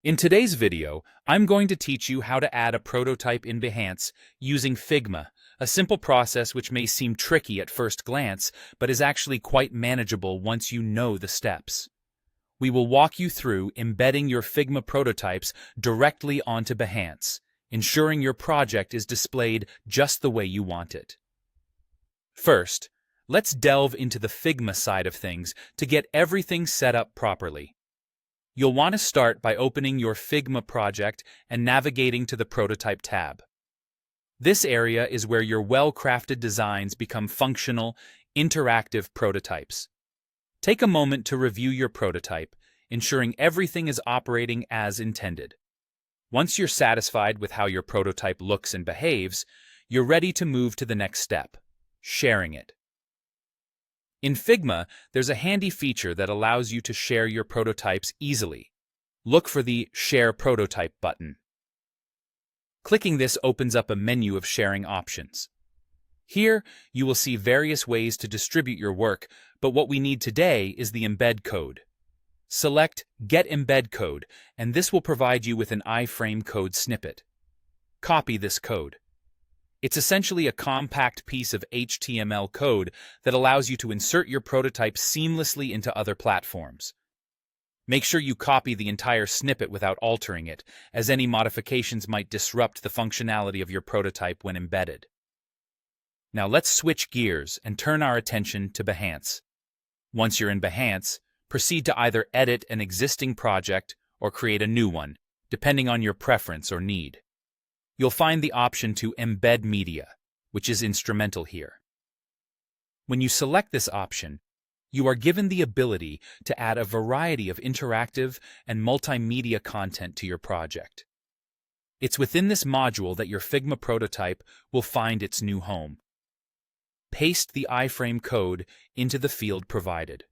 In today's video, I'm going to teach you how to add a prototype in Behance using Figma, a simple process which may seem tricky at first glance, but is actually quite manageable once you know the steps. We will walk you through embedding your Figma prototypes directly onto Behance, ensuring your project is displayed just the way you want it. First, let's delve into the Figma side of things to get everything set up properly. You'll want to start by opening your Figma project and navigating to the Prototype tab. This area is where your well-crafted designs become functional, interactive prototypes. Take a moment to review your prototype, ensuring everything is operating as intended. Once you're satisfied with how your prototype looks and behaves, you're ready to move to the next step, sharing it. In Figma, there's a handy feature that allows you to share your prototypes easily. Look for the Share Prototype button. Clicking this opens up a menu of sharing options. Here, you will see various ways to distribute your work, but what we need today is the embed code. Select Get Embed Code, and this will provide you with an iframe code snippet. Copy this code. It's essentially a compact piece of HTML code that allows you to insert your prototype seamlessly into other platforms. Make sure you copy the entire snippet without altering it, as any modifications might disrupt the functionality of your prototype when embedded. Now let's switch gears and turn our attention to Behance. Once you're in Behance, proceed to either edit an existing project or create a new one, depending on your preference or need. You'll find the option to embed media, which is instrumental here. When you select this option, you are given the ability to add a variety of interactive and multimedia content to your project. It's within this module that your Figma prototype will find its new home. Paste the iframe code into the field provided.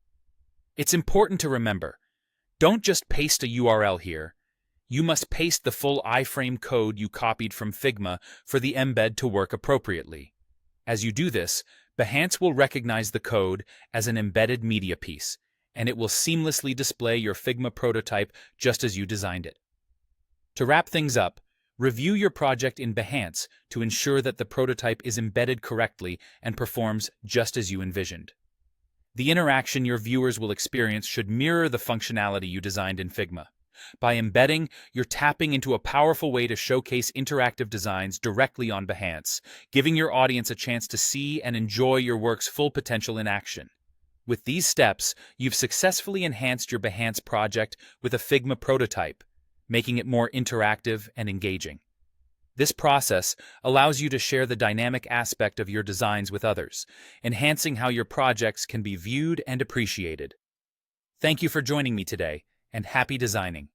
It's important to remember, don't just paste a URL here. You must paste the full iframe code you copied from Figma for the embed to work appropriately. As you do this, Behance will recognize the code as an embedded media piece, and it will seamlessly display your Figma prototype just as you designed it. To wrap things up, review your project in Behance to ensure that the prototype is embedded correctly and performs just as you envisioned. The interaction your viewers will experience should mirror the functionality you designed in Figma. By embedding, you're tapping into a powerful way to showcase interactive designs directly on Behance, giving your audience a chance to see and enjoy your work's full potential in action. With these steps, you've successfully enhanced your Behance project with a Figma prototype, making it more interactive and engaging. This process allows you to share the dynamic aspect of your designs with others, enhancing how your projects can be viewed and appreciated. Thank you for joining me today, and happy designing!